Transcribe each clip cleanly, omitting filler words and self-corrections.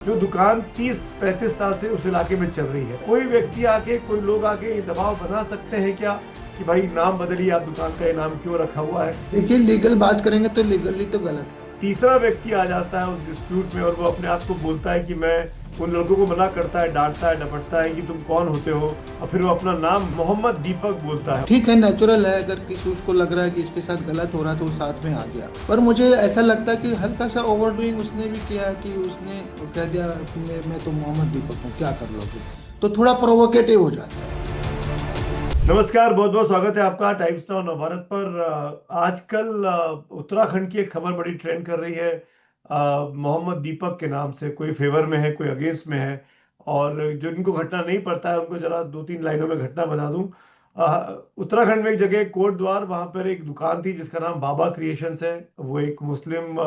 जो दुकान 30-35 साल से उस इलाके में चल रही है, कोई व्यक्ति आके, कोई लोग आके ये दबाव बना सकते हैं क्या कि भाई नाम बदलिए, आप दुकान का ये नाम क्यों रखा हुआ है। देखिए, लीगल बात करेंगे तो लीगली तो गलत है। तीसरा व्यक्ति आ जाता है उस डिस्प्यूट में और वो अपने आप को बोलता है कि मैं, उन लड़कों को मना करता है, डांटता है, डपटता है कि तुम कौन होते हो, और फिर वो अपना नाम मोहम्मद दीपक बोलता है। ठीक है, नेचुरल है। अगर किसी उसको लग रहा है कि इसके साथ गलत हो रहा है तो वो साथ में आ गया। पर मुझे ऐसा लगता है कि हल्का सा ओवर डूइंग उसने भी किया है कि उसने कह दिया मैं तो मोहम्मद दीपक हूँ, क्या कर लोगे। तो थोड़ा प्रोवोकेटिव हो जाता है। नमस्कार, बहुत बहुत स्वागत है आपका टाइम्स नाउ नवभारत पर। आजकल उत्तराखंड की एक खबर बड़ी ट्रेंड कर रही है। मोहम्मद दीपक के नाम से कोई फेवर में है, कोई अगेंस्ट में है। और जो इनको घटना नहीं पड़ता है उनको जरा दो तीन लाइनों में घटना बता दूं। उत्तराखंड में एक जगह कोटद्वार, वहां पर एक दुकान थी जिसका नाम बाबा क्रिएशंस है। वो एक मुस्लिम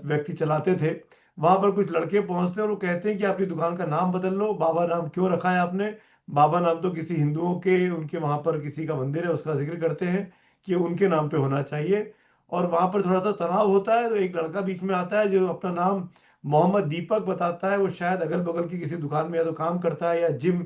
व्यक्ति चलाते थे। वहां पर कुछ लड़के पहुंचते हैं और वो कहते हैं कि आपकी दुकान का नाम बदल लो। बाबा नाम क्यों रखा है आपने? बाबा नाम तो किसी हिंदुओं के, उनके वहां पर किसी का मंदिर है, उसका जिक्र करते हैं कि उनके नाम पे होना चाहिए। और वहां पर थोड़ा सा तनाव होता है तो एक लड़का बीच में आता है जो अपना नाम मोहम्मद दीपक बताता है। वो शायद अगल बगल की किसी दुकान में या तो काम करता है या जिम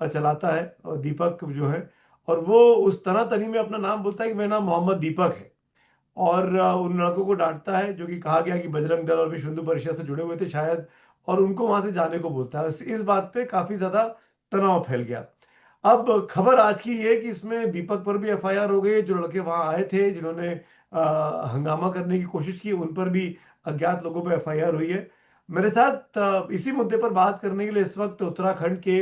चलाता है, और दीपक जो है, और वो उस तनातनी में अपना नाम बोलता है कि मेरा नाम मोहम्मद दीपक है। और उन लड़कों को डांटता है, जो कि कहा गया कि बजरंग दल और विश्व हिंदू परिषद से जुड़े हुए थे शायद, और उनको वहां से जाने को बोलता है। इस बात पे काफी ज्यादा तनाव फैल गया। अब खबर आज की ये है कि इसमें दीपक पर भी एफआईआर हो गई है। जो लड़के वहां आए थे जिन्होंने हंगामा करने की कोशिश की, उन पर भी अज्ञात लोगों पर एफआईआर हुई है। मेरे साथ इसी मुद्दे पर बात करने के लिए इस वक्त उत्तराखंड के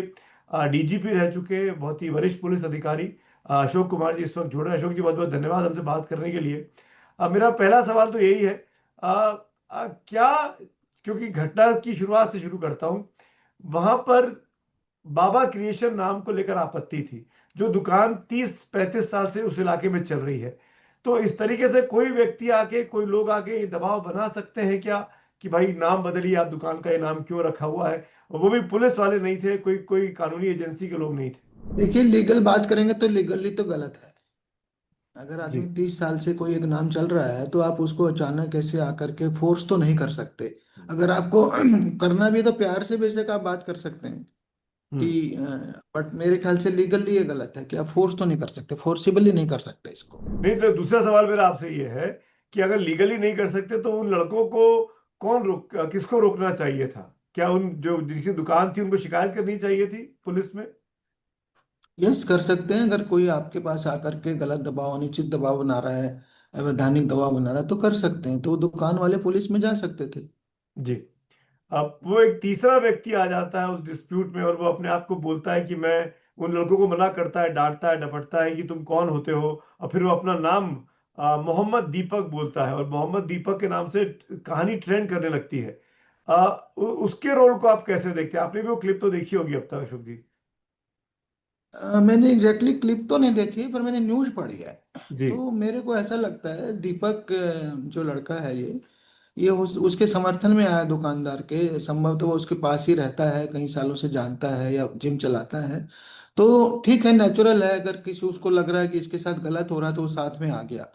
डीजीपी रह चुके बहुत ही वरिष्ठ पुलिस अधिकारी अशोक कुमार जी इस वक्त जुड़ रहे हैं। अशोक जी, बहुत बहुत धन्यवाद हमसे बात करने के लिए। मेरा पहला सवाल तो यही है, क्या, क्योंकि घटना की शुरुआत से शुरू करता हूं। वहां पर बाबा क्रिएशन नाम को लेकर आपत्ति थी। जो दुकान 30-35 साल से उस इलाके में चल रही है, तो इस तरीके से कोई व्यक्ति आके, कोई लोग आके ये दबाव बना सकते हैं क्या कि भाई नाम बदलिए, आप दुकान का ये नाम क्यों रखा हुआ है? और वो भी पुलिस वाले नहीं थे, कोई कोई कानूनी एजेंसी के लोग नहीं थे। देखिए, लीगल बात करेंगे तो लीगली तो गलत है। अगर जी। आदमी 30 साल से कोई एक नाम चल रहा है तो आप उसको अचानक ऐसे आकर के फोर्स तो नहीं कर सकते। अगर आपको करना भी है तो प्यार से बेशक आप बात कर सकते हैं हम्म। कि बट मेरे ख्याल से लीगली ये गलत है कि आप फोर्स तो नहीं कर सकते, फोर्सिबली नहीं कर सकते इसको। नहीं, तो दूसरा सवाल मेरा आपसे ये है कि अगर लीगली नहीं कर सकते तो उन लड़कों को किसको रोकना चाहिए था? क्या उन जो जिनकी दुकान थी उनको शिकायत करनी चाहिए थी पुलिस में? यस, कर सकते हैं। अगर कोई आपके पास आकर के गलत दबाव, अनुचित दबाव बना रहा है, अवैधानिक दबाव बना रहा है तो कर सकते हैं। तो वो दुकान वाले पुलिस में जा सकते थे। जी। अब वो एक तीसरा व्यक्ति आ जाता है उस डिस्प्यूट में और वो अपने आप को बोलता है कि मैं, उन लड़कों को मना करता है, डांटता है, डपटता है कि तुम कौन होते हो, और फिर वो अपना नाम मोहम्मद दीपक बोलता है, और मोहम्मद दीपक के नाम से कहानी ट्रेंड करने लगती है। उसके रोल को आप कैसे देखते हैं? आपने भी वो क्लिप तो देखी होगी अब तक, अशोक जी। मैंने एग्जैक्टली क्लिप तो नहीं देखी पर मैंने न्यूज़ पढ़ी है। जी। तो मेरे को ऐसा लगता है दीपक जो लड़का है ये उसके समर्थन में आया दुकानदार के। संभवतः वो उसके पास ही रहता है, कई सालों से जानता है या जिम चलाता है। तो ठीक है, नेचुरल है। अगर किसी उसको लग रहा है कि इसके साथ गलत हो रहा है तो वो साथ में आ गया।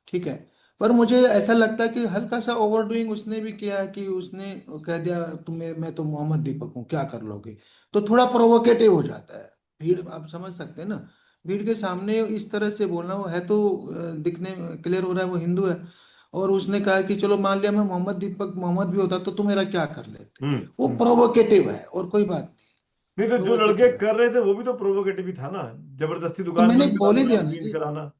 ठीक है। पर मुझे ऐसा लगता है कि हल्का सा ओवर डूइंग उसने भी किया है कि उसने कह दिया मैं तो मोहम्मद दीपक हूँ, क्या कर लोगे। तो थोड़ा प्रोवोकेटिव हो जाता है। भीड़, आप समझ सकते हैं ना। भीड़ के सामने इस तरह से बोलना, वो है तो दिखने क्लियर हो रहा है वो हिंदू है। और उसने कहा कि चलो मान लिया मैं मोहम्मद दीपक मोहम्मद भी होता तो तुम मेरा क्या कर लेते। हम्म। वो हम्म। प्रोवोकेटिव है और कोई बात नहीं। नहीं, तो जो लड़के प्रोवोकेटिव है। कर रहे थे वो भी तो प्रोवोकेटिव ही था ना। जबरदस्ती तो दुकान मैंने बंद बोल ही कराना, दिया नाम ना चेंज जी। कराना।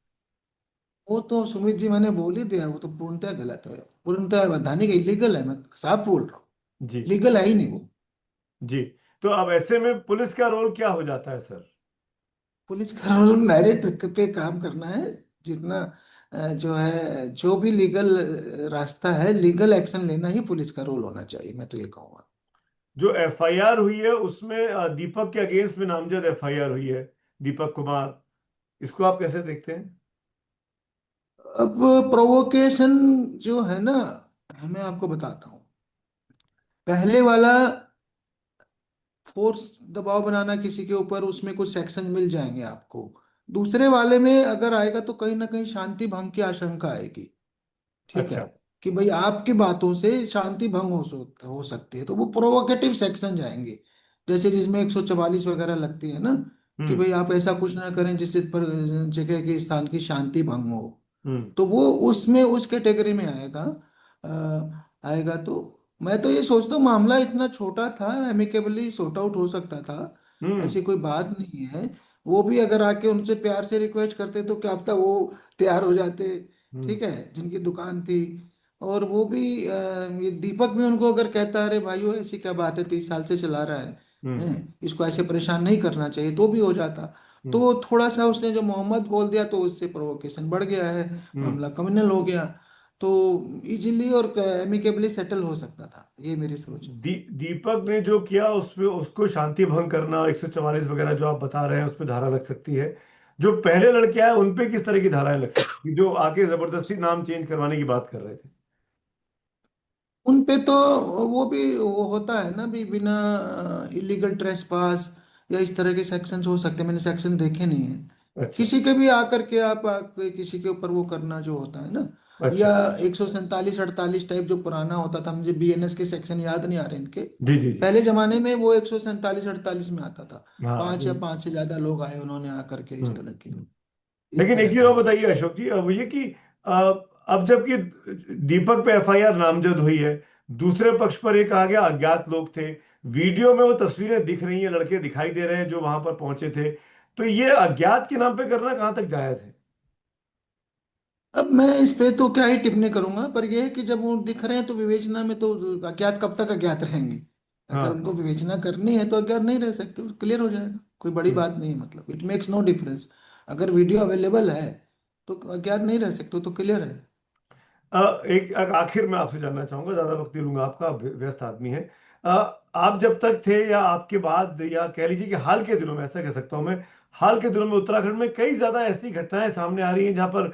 वो तो सुमित जी, मैंने बोल ही दिया, वो तो पूर्णतः गलत है। पूर्णतः वैधानिक इलीगल है, मैं साफ बोल रहा हूँ। जी। लीगल है ही नहीं वो। जी। तो अब ऐसे में पुलिस का रोल क्या हो जाता है, सर? पुलिस का रोल मेरिट पे काम करना है। जितना जो है, जो भी लीगल रास्ता है, लीगल एक्शन लेना ही पुलिस का रोल होना चाहिए, मैं तो ये कहूँगा। जो एफआईआर हुई है उसमें दीपक के अगेंस्ट में नामजद एफआईआर हुई है, दीपक कुमार। इसको आप कैसे देखते हैं? अब प्रोवोकेशन जो है ना, मैं आपको बताता हूँ। पहले वाला फोर्स, दबाव बनाना किसी के ऊपर, उसमें कुछ सेक्शन मिल जाएंगे आपको। दूसरे वाले में अगर आएगा तो कहीं ना कहीं शांति भंग की आशंका आएगी। ठीक अच्छा। है। कि भाई आपकी बातों से शांति भंग हो सकती है, तो वो प्रोवोकेटिव सेक्शन जाएंगे, जैसे जिसमें 144 वगैरह लगती है ना, कि हम्म। भाई आप ऐसा कुछ ना करें जिससे पर जगह के स्थान की शांति भंग हो। हम्म। तो वो उसमें उस कैटेगरी में आएगा। आएगा तो मैं तो ये सोचता हूँ मामला इतना छोटा था, एमिकेबली सॉर्ट आउट हो सकता था, हम्म। ऐसी कोई बात नहीं है। वो भी अगर आके उनसे प्यार से रिक्वेस्ट करते तो क्या पता वो तैयार हो जाते। हम्म। ठीक है, जिनकी दुकान थी। और वो भी ये दीपक भी उनको अगर कहता है अरे भाइयों ऐसी क्या बात है, 30 साल से चला रहा है, हम्म। इसको ऐसे परेशान नहीं करना चाहिए, तो भी हो जाता। हम्म। तो थोड़ा सा उसने जो मोहम्मद बोल दिया तो उससे प्रोवोकेशन बढ़ गया है, हम्म। मामला क्रिमिनल हो गया। तो इजीली और एमिकेबली सेटल हो सकता था, ये मेरी सोच है। दीपक ने जो किया उस पे उसको शांति भंग करना 144 वगैरह जो आप बता रहे हैं उस पे धारा लग सकती है। जो पहले लड़के आए उन पे किस तरह की धाराएं लग सकती जो आके जबरदस्ती नाम चेंज करवाने की बात कर रहे थे? उन पे तो वो भी वो होता है ना भी, बिना इलीगल ट्रेसपास या इस तरह के सेक्शंस हो सकते हैं, मैंने सेक्शन देखे नहीं है। अच्छा। किसी के भी आकर के आप किसी के ऊपर वो करना जो होता है ना, अच्छा। या 147 48 टाइप जो पुराना होता था, मुझे बीएनएस के सेक्शन याद नहीं आ रहे इनके। जी जी जी। पहले जमाने में वो 147 48 में आता था, हाँ पांच या पांच से ज्यादा लोग आए उन्होंने आकर के हम्म। इस तरह की, हम्म। इस लेकिन एक तरह चीज का और है। बताइए अशोक जी, अब ये कि अ, अब जबकि दीपक पे एफआईआर नामजद हुई है, दूसरे पक्ष पर ये कहा गया अज्ञात लोग थे, वीडियो में वो तस्वीरें दिख रही हैं, लड़के दिखाई दे रहे हैं जो वहां पर पहुंचे थे, तो ये अज्ञात के नाम पे करना कहां तक जायज है? अब मैं इस पे तो क्या ही टिप्पणी करूंगा, पर यह है कि जब वो दिख रहे हैं तो विवेचना में तो अज्ञात कब तक अज्ञात रहेंगे। अगर हाँ। उनको विवेचना करनी है तो अज्ञात नहीं रह सकते, क्लियर हो जाएगा, कोई बड़ी हम्म। बात नहीं है, मतलब इट मेक्स नो डिफरेंस। अगर वीडियो अवेलेबल है तो अज्ञात नहीं रह सकते, तो क्लियर है। एक आखिर में आपसे जानना चाहूंगा, ज्यादा वक्त नहीं लूंगा आपका, आप व्यस्त आदमी है। अ, आप जब तक थे या आपके बाद, या कह लीजिए कि हाल के दिनों में, ऐसा कह सकता हूं मैं, हाल के दिनों में उत्तराखंड में कई ज्यादा ऐसी घटनाएं सामने आ रही हैं जहां पर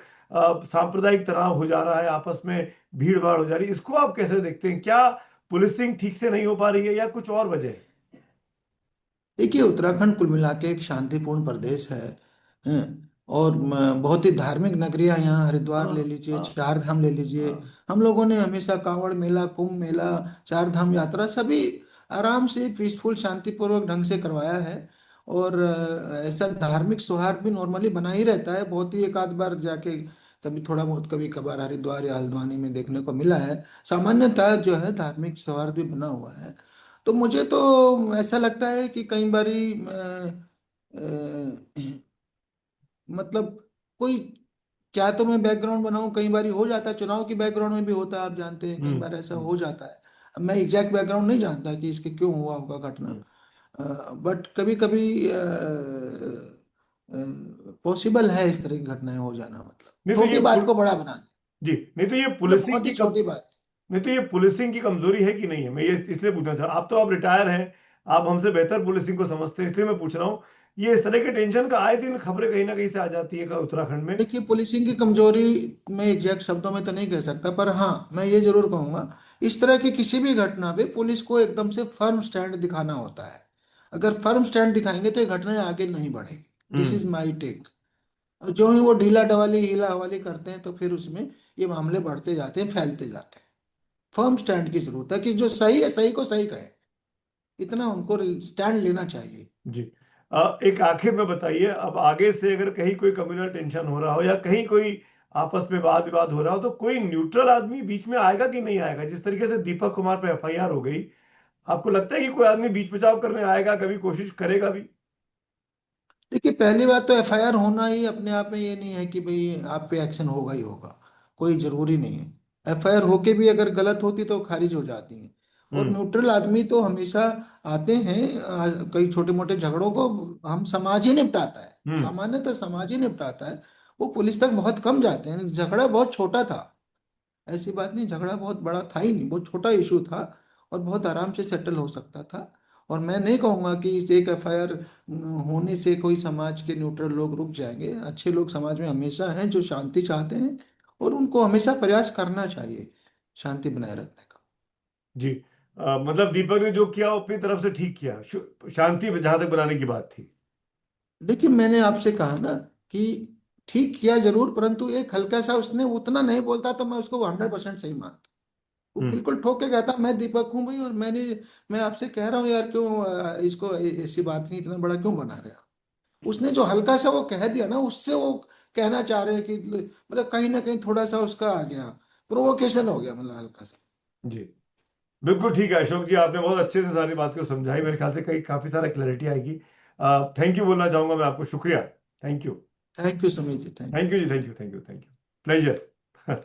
सांप्रदायिक तनाव हो जा रहा है, आपस में भीड़ भाड़ हो जा रही है, इसको आप कैसे देखते हैं? क्या पुलिसिंग ठीक से नहीं हो पा रही है या कुछ और वजह है? देखिए, उत्तराखंड कुल मिला के एक शांतिपूर्ण प्रदेश है। और बहुत ही धार्मिक नगरियां यहाँ, हरिद्वार ले हाँ। लीजिए, हाँ। चार धाम ले लीजिए। हाँ। हम लोगों ने हमेशा कांवड़ मेला, कुंभ मेला, चार धाम यात्रा सभी आराम से पीसफुल शांतिपूर्वक ढंग से करवाया है। और ऐसा धार्मिक सौहार्द भी नॉर्मली बना ही रहता है, बहुत ही एक आध बार जाके कभी थोड़ा बहुत कभी कभार हरिद्वार या हल्द्वानी में देखने को मिला है। सामान्यतः जो है धार्मिक सौहार्द भी बना हुआ है। तो मुझे तो ऐसा लगता है कि कई बारी मतलब कोई, क्या तो मैं बैकग्राउंड बनाऊं, कई बारी हो जाता है, चुनाव की बैकग्राउंड में भी होता है, आप जानते हैं कई हम्म। बार ऐसा हम्म। हो जाता है। अब मैं एग्जैक्ट बैकग्राउंड नहीं जानता कि इसके क्यों हुआ होगा घटना, हम्म। बट कभी कभी पॉसिबल है इस तरह की घटनाएं हो जाना, मतलब नहीं तो ये छोटी बात को बड़ा बनाना, जी, नहीं तो ये मतलब पुलिसिंग बहुत की ही छोटी बात। नहीं तो ये पुलिसिंग की कमजोरी है कि नहीं है, मैं ये इसलिए पूछना चाह, आप रिटायर हैं, आप हमसे बेहतर पुलिसिंग को समझते हैं, इसलिए मैं पूछ रहा हूँ। ये इस तरह के टेंशन का आए दिन खबरें कहीं ना कहीं से आ जाती है उत्तराखंड में। देखिए, पुलिसिंग की कमजोरी मैं एग्जैक्ट शब्दों में तो नहीं कह सकता, पर हाँ मैं ये जरूर कहूंगा, इस तरह की किसी भी घटना पे पुलिस को एकदम से फर्म स्टैंड दिखाना होता है। अगर फर्म स्टैंड दिखाएंगे तो ये घटनाएं आगे नहीं बढ़ेगी, this is hmm. My take. जो ही वो ढीला डवाली हीला हवाली करते हैं तो फिर उसमें ये मामले बढ़ते जाते हैं, फैलते जाते हैं। फर्म स्टैंड की जरूरत है कि जो सही है सही को सही कहे, इतना उनको स्टैंड लेना चाहिए। जी। एक आखिर में बताइए, अब आगे से अगर कहीं कोई कम्युनल टेंशन हो रहा हो या कहीं कोई आपस में वाद विवाद हो रहा हो, तो कोई न्यूट्रल आदमी बीच में आएगा कि नहीं आएगा? जिस तरीके से दीपक कुमार पे एफआईआर हो गई, आपको लगता है कि कोई आदमी बीच बचाव करने आएगा, कभी कोशिश करेगा भी? देखिए, पहली बात तो एफआईआर होना ही अपने आप में ये नहीं है कि भाई आप पे एक्शन होगा ही होगा, कोई जरूरी नहीं है। एफआईआर होके भी अगर गलत होती तो खारिज हो जाती है। और हम्म। न्यूट्रल आदमी तो हमेशा आते हैं, कई छोटे मोटे झगड़ों को हम समाज ही निपटाता है, हम्म। सामान्यतः समाज ही निपटाता है। वो पुलिस तक बहुत कम जाते हैं, झगड़ा बहुत छोटा था, ऐसी बात नहीं, झगड़ा बहुत बड़ा था ही नहीं, बहुत छोटा इशू था और बहुत आराम से सेटल हो सकता था। और मैं नहीं कहूँगा कि इस एक एफआईआर होने से कोई समाज के न्यूट्रल लोग रुक जाएंगे। अच्छे लोग समाज में हमेशा हैं जो शांति चाहते हैं, और उनको हमेशा प्रयास करना चाहिए शांति बनाए रखने का। जी। मतलब दीपक ने जो किया वो अपनी तरफ से ठीक किया, शांति जहां तक बनाने की बात थी। देखिए, मैंने आपसे कहा ना कि ठीक किया जरूर, परंतु एक हल्का सा उसने उतना नहीं बोलता तो मैं उसको 100% सही मानता। वो हम्म। बिल्कुल ठोक के कहता मैं दीपक हूँ भाई, और मैं आपसे कह रहा हूँ यार, क्यों इसको ऐसी बात नहीं इतना बड़ा क्यों बना रहे हो। उसने जो हल्का सा वो कह दिया ना, उससे वो कहना चाह रहे हैं कि मतलब कहीं ना कहीं थोड़ा सा उसका आ गया, प्रोवोकेशन हो गया, मतलब हल्का सा। जी, बिल्कुल ठीक है अशोक जी, आपने बहुत अच्छे से सारी बात को समझाई, मेरे ख्याल से कहीं काफी सारा क्लैरिटी आएगी। थैंक यू बोलना चाहूंगा मैं आपको, शुक्रिया। Thank you. Thank you Sumit ji, thank thank you ji, you. Thank you, thank you, thank you. Pleasure.